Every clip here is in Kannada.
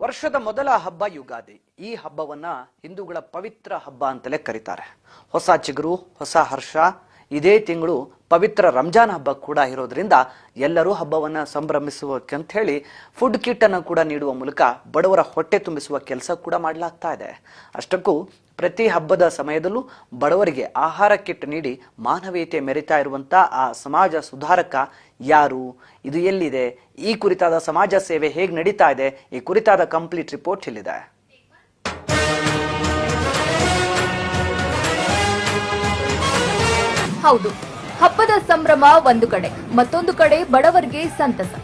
ವರ್ಷದ ಮೊದಲ ಹಬ್ಬ ಯುಗಾದಿ. ಈ ಹಬ್ಬವನ್ನ ಹಿಂದೂಗಳ ಪವಿತ್ರ ಹಬ್ಬ ಅಂತಲೇ ಕರೀತಾರೆ. ಹೊಸ ಚಿಗುರು, ಹೊಸ ಹರ್ಷ. ಇದೇ ತಿಂಗಳು ಪವಿತ್ರ ರಂಜಾನ್ ಹಬ್ಬ ಕೂಡ ಇರೋದ್ರಿಂದ ಎಲ್ಲರೂ ಹಬ್ಬವನ್ನ ಸಂಭ್ರಮಿಸುವಕ್ಕೆ ಹೇಳಿ ಫುಡ್ ಕಿಟ್ ಅನ್ನು ಕೂಡ ನೀಡುವ ಮೂಲಕ ಬಡವರ ಹೊಟ್ಟೆ ತುಂಬಿಸುವ ಕೆಲಸ ಕೂಡ ಮಾಡಲಾಗ್ತಾ ಇದೆ. ಅಷ್ಟಕ್ಕೂ ಪ್ರತಿ ಹಬ್ಬದ ಸಮಯದಲ್ಲೂ ಬಡವರಿಗೆ ಆಹಾರ ಕಿಟ್ ನೀಡಿ ಮಾನವೀಯತೆ ಮೆರಿತಾ ಇರುವಂತ ಆ ಸಮಾಜ ಸುಧಾರಕ ಯಾರು, ಇದು ಎಲ್ಲಿದೆ, ಈ ಕುರಿತಾದ ಸಮಾಜ ಸೇವೆ ಹೇಗೆ ನಡೀತಾ ಇದೆ, ಈ ಕುರಿತಾದ ಕಂಪ್ಲೀಟ್ ರಿಪೋರ್ಟ್ ಇಲ್ಲಿದೆ. ಹೌದು, ಹಬ್ಬದ ಸಂಭ್ರಮ ಒಂದು ಕಡೆ, ಮತ್ತೊಂದು ಕಡೆ ಬಡವರಿಗೆ ಸಂತಸ.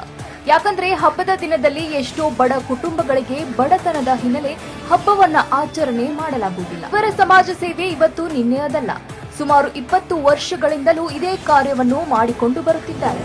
ಯಾಕಂದ್ರೆ ಹಬ್ಬದ ದಿನದಲ್ಲಿ ಎಷ್ಟೋ ಬಡ ಕುಟುಂಬಗಳಿಗೆ ಬಡತನದ ಹಿನ್ನೆಲೆ ಹಬ್ಬವನ್ನ ಆಚರಣೆ ಮಾಡಲಾಗುವುದಿಲ್ಲ. ಇವರ ಸಮಾಜ ಸೇವೆ ಇವತ್ತು ನಿನ್ನೆಯದಲ್ಲ. ಸುಮಾರು 20 ವರ್ಷಗಳಿಂದಲೂ ಇದೇ ಕಾರ್ಯವನ್ನು ಮಾಡಿಕೊಂಡು ಬರುತ್ತಿದ್ದಾರೆ.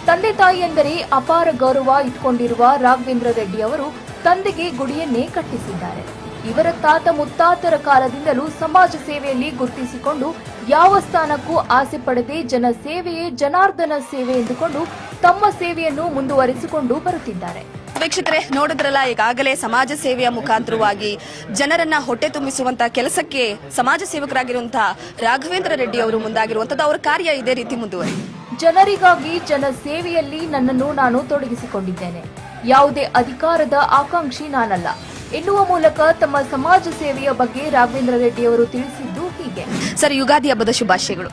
ತಂದೆ ತಾಯಿ ಎಂದರೆ ಅಪಾರ ಗೌರವ ಇಟ್ಕೊಂಡಿರುವ ರಾಘವೇಂದ್ರ ರೆಡ್ಡಿ ಅವರು ತಂದೆಗೆ ಗುಡಿಯನ್ನೇ ಕಟ್ಟಿಸಿದ್ದಾರೆ. ಇವರ ತಾತ ಮುತ್ತಾತರ ಕಾಲದಿಂದಲೂ ಸಮಾಜ ಸೇವೆಯಲ್ಲಿ ಗುರುತಿಸಿಕೊಂಡು ಯಾವ ಸ್ಥಾನಕ್ಕೂ ಆಸೆ ಪಡದೆ ಜನ ಸೇವೆಯೇ ಜನಾರ್ದನ ಸೇವೆ ಎಂದುಕೊಂಡು ತಮ್ಮ ಸೇವೆಯನ್ನು ಮುಂದುವರಿಸಿಕೊಂಡು ಬರುತ್ತಿದ್ದಾರೆ. ವೀಕ್ಷಕರೇ, ನೋಡಿದ್ರಲ್ಲ, ಈಗಾಗಲೇ ಸಮಾಜ ಸೇವೆಯ ಮುಖಾಂತರವಾಗಿ ಜನರನ್ನ ಹೊಟ್ಟೆ ತುಂಬಿಸುವಂತಹ ಕೆಲಸಕ್ಕೆ ಸಮಾಜ ಸೇವಕರಾಗಿರುವಂತಹ ರಾಘವೇಂದ್ರ ರೆಡ್ಡಿ ಅವರು ಮುಂದಾಗಿರುವಂತದ್ದು. ಅವರ ಕಾರ್ಯ ಇದೇ ರೀತಿ ಮುಂದುವರಿ. ಜನರಿಗಾಗಿ ಜನ ಸೇವೆಯಲ್ಲಿ ನನ್ನನ್ನು ನಾನು ತೊಡಗಿಸಿಕೊಂಡಿದ್ದೇನೆ. ಯಾವುದೇ ಅಧಿಕಾರದ ಆಕಾಂಕ್ಷಿ ನಾನಲ್ಲ ಎನ್ನುವ ಮೂಲಕ ತಮ್ಮ ಸಮಾಜ ಸೇವೆಯ ಬಗ್ಗೆ ರಾಘವೇಂದ್ರ ರೆಡ್ಡಿ ಅವರು ತಿಳಿಸಿದ್ದು ಹೀಗೆ. ಸರ್, ಯುಗಾದಿ ಹಬ್ಬದ ಶುಭಾಶಯಗಳು.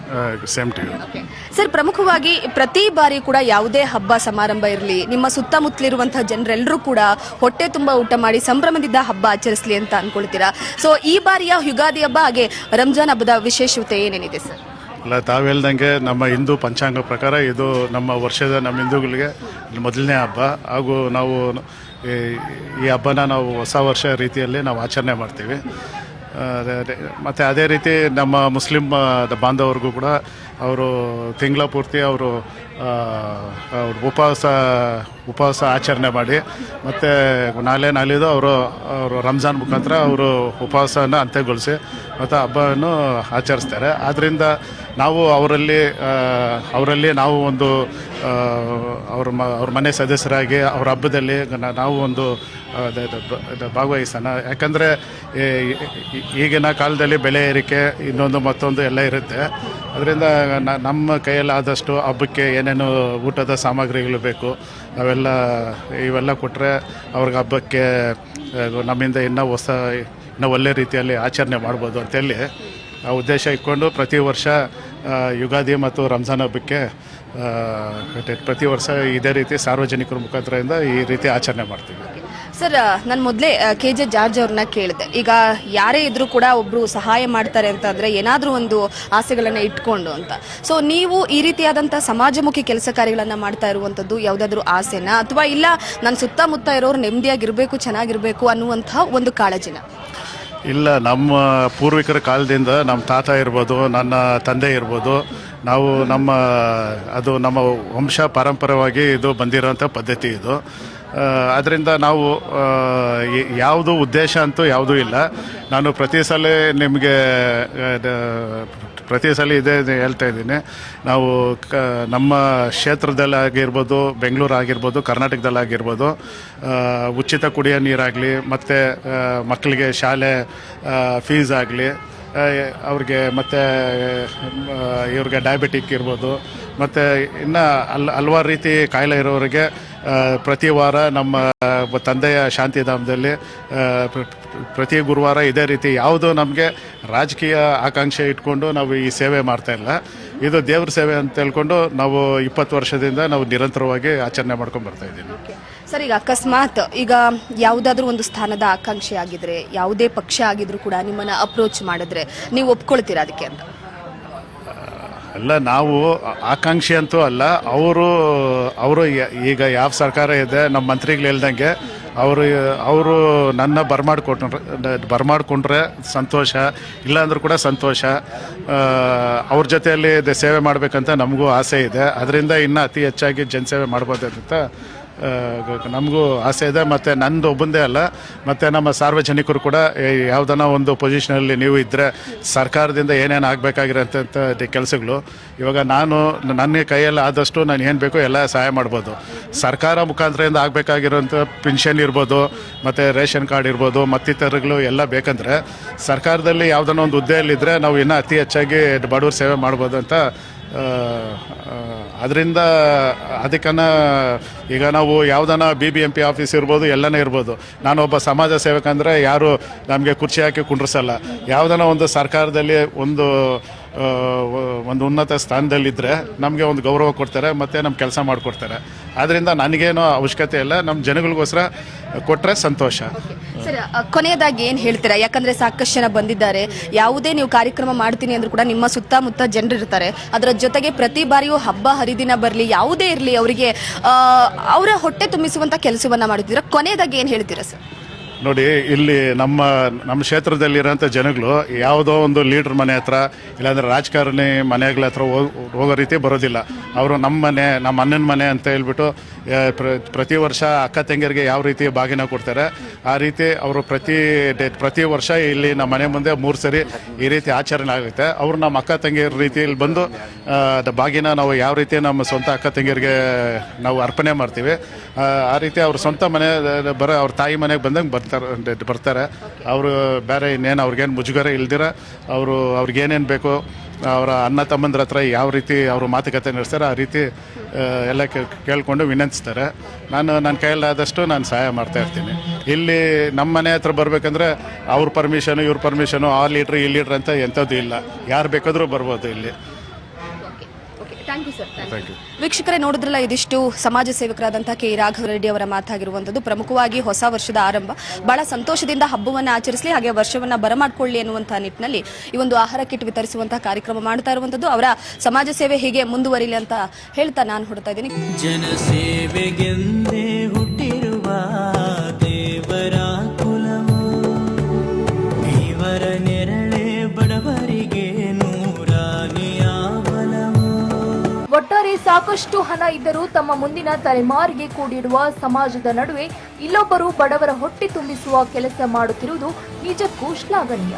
ಸರ್, ಪ್ರಮುಖವಾಗಿ ಪ್ರತಿ ಬಾರಿ ಕೂಡ ಯಾವುದೇ ಹಬ್ಬ ಸಮಾರಂಭ ಇರಲಿ, ನಿಮ್ಮ ಸುತ್ತಮುತ್ತಲಿರುವಂತಹ ಜನರೆಲ್ಲರೂ ಕೂಡ ಹೊಟ್ಟೆ ತುಂಬಾ ಊಟ ಮಾಡಿ ಸಂಭ್ರಮದಿಂದ ಹಬ್ಬ ಆಚರಿಸಲಿ ಅಂತ ಅನ್ಕೊಳ್ತೀರಾ. ಸೊ ಈ ಬಾರಿಯ ಯುಗಾದಿ ಹಬ್ಬ ಹಾಗೆ ರಂಜಾನ್ ಹಬ್ಬದ ವಿಶೇಷತೆ ಏನೇನಿದೆ ಸರ್? ಅಲ್ಲ, ತಾವು ಹೇಳ್ದಂಗೆ ನಮ್ಮ ಹಿಂದೂ ಪಂಚಾಂಗ ಪ್ರಕಾರ ಇದು ನಮ್ಮ ವರ್ಷದ ನಮ್ಮ ಹಿಂದೂಗಳಿಗೆ ಮೊದಲನೇ ಹಬ್ಬ. ಹಾಗೂ ನಾವು ಈ ಹಬ್ಬನ ನಾವು ಹೊಸ ವರ್ಷ ರೀತಿಯಲ್ಲಿ ನಾವು ಆಚರಣೆ ಮಾಡ್ತೀವಿ. ಮತ್ತು ಅದೇ ರೀತಿ ನಮ್ಮ ಮುಸ್ಲಿಂ ಬಾಂಧವರಿಗೂ ಕೂಡ ಅವರು ತಿಂಗಳ ಪೂರ್ತಿ ಅವರು ಉಪವಾಸ ಆಚರಣೆ ಮಾಡಿ ಮತ್ತು ನಾಳಿದ್ದು ಅವರು ರಂಜಾನ್ ಮುಖಾಂತರ ಅವರು ಉಪವಾಸನ ಅಂತ್ಯಗೊಳಿಸಿ ಮತ್ತು ಹಬ್ಬವನ್ನು ಆಚರಿಸ್ತಾರೆ. ಆದ್ದರಿಂದ ನಾವು ಅವರಲ್ಲಿ ನಾವು ಒಂದು ಅವ್ರ ಮನೆ ಸದಸ್ಯರಾಗಿ ಅವ್ರ ಹಬ್ಬದಲ್ಲಿ ನಾವು ಒಂದು ಭಾಗವಹಿಸೋಣ. ಯಾಕಂದರೆ ಈಗಿನ ಕಾಲದಲ್ಲಿ ಬೆಲೆ ಏರಿಕೆ ಇನ್ನೊಂದು ಮತ್ತೊಂದು ಎಲ್ಲ ಇರುತ್ತೆ. ಅದರಿಂದ ನಮ್ಮ ಕೈಯಲ್ಲಿ ಆದಷ್ಟು ಹಬ್ಬಕ್ಕೆ ಏನೇನು ಊಟದ ಸಾಮಗ್ರಿಗಳು ಬೇಕು ಇವೆಲ್ಲ ಕೊಟ್ಟರೆ ಅವ್ರಿಗೆ ಹಬ್ಬಕ್ಕೆ ನಮ್ಮಿಂದ ಇನ್ನೂ ಒಳ್ಳೆ ರೀತಿಯಲ್ಲಿ ಆಚರಣೆ ಮಾಡ್ಬೋದು ಅಂತೇಳಿ ಆ ಉದ್ದೇಶ ಇಟ್ಕೊಂಡು ಪ್ರತಿ ವರ್ಷ ಯುಗಾದಿ ಮತ್ತು ರಂಜಾನ್ ಹಬ್ಬಕ್ಕೆ ಪ್ರತಿ ವರ್ಷ ಇದೇ ರೀತಿ ಸಾರ್ವಜನಿಕರ ಮುಖಾಂತರದಿಂದ ಈ ರೀತಿ ಆಚರಣೆ ಮಾಡ್ತೀವಿ. ಸರ್, ನಾನು ಮೊದಲೇ KJ ಜಾರ್ಜ್ ಅವ್ರನ್ನ ಕೇಳಿದೆ. ಈಗ ಯಾರೇ ಇದ್ರೂ ಕೂಡ ಒಬ್ರು ಸಹಾಯ ಮಾಡ್ತಾರೆ ಅಂತಂದ್ರೆ ಏನಾದ್ರೂ ಒಂದು ಆಸೆಗಳನ್ನ ಇಟ್ಕೊಂಡು ಅಂತ. ಸೊ ನೀವು ಈ ರೀತಿಯಾದಂಥ ಸಮಾಜಮುಖಿ ಕೆಲಸ ಕಾರ್ಯಗಳನ್ನ ಮಾಡ್ತಾ ಇರುವಂತದ್ದು ಯಾವುದಾದ್ರೂ ಆಸೆನಾ, ಅಥವಾ ಇಲ್ಲ ನನ್ನ ಸುತ್ತಮುತ್ತ ಇರೋರು ನೆಮ್ಮದಿಯಾಗಿರ್ಬೇಕು, ಚೆನ್ನಾಗಿರ್ಬೇಕು ಅನ್ನುವಂತಹ ಒಂದು ಕಾಳಜಿನ? ಇಲ್ಲ, ನಮ್ಮ ಪೂರ್ವಿಕರ ಕಾಲದಿಂದ ನಮ್ಮ ತಾತ ಇರ್ಬೋದು, ನನ್ನ ತಂದೆ ಇರ್ಬೋದು, ನಾವು ಅದು ನಮ್ಮ ವಂಶ ಪಾರಂಪರ್ಯವಾಗಿ ಇದು ಬಂದಿರೋಂಥ ಪದ್ಧತಿ ಇದು. ಅದರಿಂದ ನಾವು ಯಾವುದು ಉದ್ದೇಶ ಅಂತೂ ಯಾವುದೂ ಇಲ್ಲ. ನಾನು ಪ್ರತಿ ಸಲ ಇದೇ ಹೇಳ್ತಾ ಇದ್ದೀನಿ. ನಾವು ನಮ್ಮ ಕ್ಷೇತ್ರದಲ್ಲಾಗಿರ್ಬೋದು, ಬೆಂಗಳೂರು ಆಗಿರ್ಬೋದು, ಕರ್ನಾಟಕದಲ್ಲಾಗಿರ್ಬೋದು, ಉಚಿತ ಕುಡಿಯೋ ನೀರಾಗಲಿ, ಮತ್ತು ಮಕ್ಕಳಿಗೆ ಶಾಲೆ ಫೀಸ್ ಆಗಲಿ, ಅವ್ರಿಗೆ ಮತ್ತು ಇವ್ರಿಗೆ ಡಯಾಬಿಟಿಕ್ ಇರ್ಬೋದು, ಮತ್ತು ಇನ್ನು ಹಲವಾರು ರೀತಿ ಕಾಯಿಲೆ ಇರೋರಿಗೆ ಪ್ರತಿ ವಾರ ನಮ್ಮ ತಂದೆಯ ಶಾಂತಿಧಾಮದಲ್ಲಿ ಪ್ರತಿ ಗುರುವಾರ ಇದೇ ರೀತಿ ಯಾವುದು ನಮಗೆ ರಾಜಕೀಯ ಆಕಾಂಕ್ಷೆ ಇಟ್ಕೊಂಡು ನಾವು ಈ ಸೇವೆ ಮಾಡ್ತಾ ಇಲ್ಲ. ಇದು ದೇವ್ರ ಸೇವೆ ಅಂತ ಹೇಳ್ಕೊಂಡು ನಾವು 20 ವರ್ಷದಿಂದ ನಾವು ನಿರಂತರವಾಗಿ ಆಚರಣೆ ಮಾಡ್ಕೊಂಡು ಬರ್ತಾ ಇದ್ದೀವಿ. ಸರ್, ಈಗ ಅಕಸ್ಮಾತ್ ಈಗ ಯಾವುದಾದ್ರೂ ಒಂದು ಸ್ಥಾನದ ಆಕಾಂಕ್ಷೆ ಆಗಿದ್ರೆ, ಯಾವುದೇ ಪಕ್ಷ ಆಗಿದ್ರು ಕೂಡ ನಿಮ್ಮನ್ನ ಅಪ್ರೋಚ್ ಮಾಡಿದ್ರೆ ನೀವು ಒಪ್ಕೊಳ್ತೀರಾ ಅದಕ್ಕೆ ಅಂತ? ಅಲ್ಲ, ನಾವು ಆಕಾಂಕ್ಷಿ ಅಂತೂ ಅಲ್ಲ. ಅವರು ಈಗ ಯಾವ ಸರ್ಕಾರ ಇದೆ, ನಮ್ಮ ಮಂತ್ರಿಗಳು ಹೇಳ್ದಂಗೆ ಅವರು ನನ್ನ ಬರ್ಮಾಡ್ಕೊಂಡ್ರೆ ಸಂತೋಷ, ಇಲ್ಲಾಂದ್ರೂ ಕೂಡ ಸಂತೋಷ. ಅವ್ರ ಜೊತೆಯಲ್ಲಿ ಸೇವೆ ಮಾಡಬೇಕಂತ ನಮಗೂ ಆಸೆ ಇದೆ. ಅದರಿಂದ ಇನ್ನೂ ಅತಿ ಹೆಚ್ಚಾಗಿ ಜನಸೇವೆ ಮಾಡ್ಬೋದು ಅಂತ ನಮಗೂ ಆಸೆ ಇದೆ. ಮತ್ತು ನಂದು ಒಬ್ಬಂದೇ ಅಲ್ಲ, ಮತ್ತು ನಮ್ಮ ಸಾರ್ವಜನಿಕರು ಕೂಡ ಯಾವುದನ್ನ ಒಂದು ಪೊಸಿಷನಲ್ಲಿ ನೀವು ಇದ್ದರೆ ಸರ್ಕಾರದಿಂದ ಏನೇನು ಆಗಬೇಕಾಗಿರೋಂಥ ಕೆಲಸಗಳು ಇವಾಗ ನನ್ನ ಕೈಯಲ್ಲಿ ಆದಷ್ಟು ನಾನು ಏನು ಬೇಕೋ ಎಲ್ಲ ಸಹಾಯ ಮಾಡ್ಬೋದು. ಸರ್ಕಾರ ಮುಖಾಂತರದಿಂದ ಆಗಬೇಕಾಗಿರೋಂಥ ಪೆನ್ಷನ್ ಇರ್ಬೋದು, ಮತ್ತು ರೇಷನ್ ಕಾರ್ಡ್ ಇರ್ಬೋದು, ಮತ್ತಿತರಗಳು ಎಲ್ಲ ಬೇಕಂದರೆ ಸರ್ಕಾರದಲ್ಲಿ ಯಾವುದನ್ನ ಒಂದು ಹುದ್ದೆಯಲ್ಲಿದ್ದರೆ ನಾವು ಇನ್ನೂ ಅತಿ ಹೆಚ್ಚಾಗಿ ಬಡವ್ರ ಸೇವೆ ಮಾಡ್ಬೋದು ಅಂತ. ಅದರಿಂದ ಅದಕ್ಕನ್ನ ಈಗ ನಾವು ಯಾವುದನ್ನ BBMP ಆಫೀಸ್ ಇರ್ಬೋದು, ಎಲ್ಲನೇ ಇರ್ಬೋದು. ನಾನೊಬ್ಬ ಸಮಾಜ ಸೇವಕ ಅಂದರೆ ಯಾರು ನಮಗೆ ಕುರ್ಚಿ ಹಾಕಿ ಕುಂಡ್ರಿಸಲ್ಲ. ಯಾವುದನ್ನ ಒಂದು ಸರ್ಕಾರದಲ್ಲಿ ಒಂದು ಉನ್ನತ ಸ್ಥಾನದಲ್ಲಿದ್ದರೆ ನಮಗೆ ಒಂದು ಗೌರವ ಕೊಡ್ತಾರೆ ಮತ್ತು ನಮ್ಮ ಕೆಲಸ ಮಾಡಿಕೊಡ್ತಾರೆ. ಆದ್ದರಿಂದ ನನಗೇನೋ ಅವಶ್ಯಕತೆ ಇಲ್ಲ, ನಮ್ಮ ಜನಗಳಿಗೋಸ್ಕರ ಕೊಟ್ಟರೆ ಸಂತೋಷ. ಸರ್, ಕೊನೆಯದಾಗಿ ಏನು ಹೇಳ್ತೀರಾ? ಯಾಕಂದ್ರೆ ಸಾಕಷ್ಟು ಜನ ಬಂದಿದ್ದಾರೆ. ಯಾವುದೇ ನೀವು ಕಾರ್ಯಕ್ರಮ ಮಾಡ್ತೀನಿ ಅಂದ್ರೂ ಕೂಡ ನಿಮ್ಮ ಸುತ್ತಮುತ್ತ ಜನರು ಇರ್ತಾರೆ. ಅದರ ಜೊತೆಗೆ ಪ್ರತಿ ಬಾರಿಯೂ ಹಬ್ಬ ಹರಿದಿನ ಬರಲಿ, ಯಾವುದೇ ಇರಲಿ, ಅವರಿಗೆ ಅವರ ಹೊಟ್ಟೆ ತುಂಬಿಸುವಂತ ಕೆಲಸವನ್ನ ಮಾಡುತ್ತಿದ್ದೀರಾ. ಕೊನೆಯದಾಗಿ ಏನು ಹೇಳ್ತೀರಾ ಸರ್? ನೋಡಿ, ಇಲ್ಲಿ ನಮ್ಮ ಕ್ಷೇತ್ರದಲ್ಲಿರೋಂಥ ಜನಗಳು ಯಾವುದೋ ಒಂದು ಲೀಡ್ರ್ ಮನೆ ಹತ್ರ ಇಲ್ಲಾಂದರೆ ರಾಜಕಾರಣಿ ಮನೆಗಳ ಹತ್ರ ಹೋಗೋ ರೀತಿ ಬರೋದಿಲ್ಲ. ಅವರು ನಮ್ಮ ಅಣ್ಣನ ಮನೆ ಅಂತ ಹೇಳ್ಬಿಟ್ಟು ಪ್ರತಿ ವರ್ಷ ಅಕ್ಕ ತಂಗಿಯರಿಗೆ ಯಾವ ರೀತಿ ಬಾಗಿನ ಕೊಡ್ತಾರೆ ಆ ರೀತಿ ಅವರು ಪ್ರತಿ ವರ್ಷ ಇಲ್ಲಿ ನಮ್ಮ ಮನೆ ಮುಂದೆ 3 ಸರಿ ಈ ರೀತಿ ಆಚರಣೆ ಆಗುತ್ತೆ. ಅವರು ನಮ್ಮ ಅಕ್ಕ ತಂಗಿಯರ ರೀತಿಯಲ್ಲಿ ಬಂದು ಬಾಗಿನ ನಾವು ಯಾವ ರೀತಿ ನಮ್ಮ ಸ್ವಂತ ಅಕ್ಕ ತಂಗಿಯರಿಗೆ ನಾವು ಅರ್ಪಣೆ ಮಾಡ್ತೀವಿ, ಆ ರೀತಿ ಅವ್ರ ಸ್ವಂತ ಮನೆ ಅವ್ರ ತಾಯಿ ಮನೆಗೆ ಬಂದಂಗೆ ಬರ್ತಾರೆ. ಅವರು ಬೇರೆ ಇನ್ನೇನು ಅವ್ರಿಗೇನು ಮುಜುಗರ ಇಲ್ದಿರ ಅವ್ರಿಗೇನೇನು ಬೇಕು ಅವರ ಅಣ್ಣ ತಮ್ಮಂದ್ರ ಹತ್ರ ಯಾವ ರೀತಿ ಅವರು ಮಾತುಕತೆ ನಡೆಸ್ತಾರೆ ಆ ರೀತಿ ಎಲ್ಲ ಕೇಳಿಕೊಂಡು ವಿನಂತಿಸ್ತಾರೆ. ನನ್ನ ಕೈಯಲ್ಲಾದಷ್ಟು ನಾನು ಸಹಾಯ ಮಾಡ್ತಾ ಇರ್ತೀನಿ. ಇಲ್ಲಿ ನಮ್ಮ ಮನೆ ಹತ್ರ ಬರಬೇಕಂದ್ರೆ ಅವ್ರ ಪರ್ಮಿಷನು ಇವ್ರ ಪರ್ಮಿಷನು, ಆ ಲೀಡ್ರ್ ಈ ಲೀಡ್ರ್ ಅಂತ ಎಂಥದ್ದು ಇಲ್ಲ, ಯಾರು ಬೇಕಾದರೂ ಬರ್ಬೋದು ಇಲ್ಲಿ. ವೀಕ್ಷಕರೇ, ನೋಡಿದ್ರಲ್ಲ, ಇದಿಷ್ಟು ಸಮಾಜ ಸೇವಕರಾದಂತಹ ಕೆ ರಾಘವ ರೆಡ್ಡಿ ಅವರ ಮಾತಾಗಿರುವಂತದ್ದು. ಪ್ರಮುಖವಾಗಿ ಹೊಸ ವರ್ಷದ ಆರಂಭ, ಬಹಳ ಸಂತೋಷದಿಂದ ಹಬ್ಬವನ್ನು ಆಚರಿಸಲಿ, ಹಾಗೆ ವರ್ಷವನ್ನ ಬರಮಾಡಿಕೊಳ್ಳಿ ಎನ್ನುವಂತಹ ನಿಟ್ಟಿನಲ್ಲಿ ಈ ಒಂದು ಆಹಾರ ಕಿಟ್ ವಿತರಿಸುವಂತಹ ಕಾರ್ಯಕ್ರಮ ಮಾಡ್ತಾ ಇರುವಂತದ್ದು. ಅವರ ಸಮಾಜ ಸೇವೆ ಹೀಗೆ ಮುಂದುವರಿಲಿ ಅಂತ ಹೇಳ್ತಾ ನಾನು ಹೊರಡ್ತಾ ಇದ್ದೀನಿ. ಜನಸೇವೆಗೆಂದೇ ಹುಟ್ಟಿರುವ ದೇವರ ಕುಲವು, ಇವರ ನೆರಳೆ ಬಡವರಿಗೆ ನೂರಾನಿಯ ಬಲವು. ಒಟ್ಟಾರೆ ಸಾಕಷ್ಟು ಹಣ ಇದ್ದರೂ ತಮ್ಮ ಮುಂದಿನ ತಲೆಮಾರಿಗೆ ಕೂಡಿಡುವ ಸಮಾಜದ ನಡುವೆ ಇಲ್ಲೊಬ್ಬರು ಬಡವರ ಹೊಟ್ಟೆ ತುಂಬಿಸುವ ಕೆಲಸ ಮಾಡುತ್ತಿರುವುದು ನಿಜಕ್ಕೂ ಶ್ಲಾಘನೀಯ.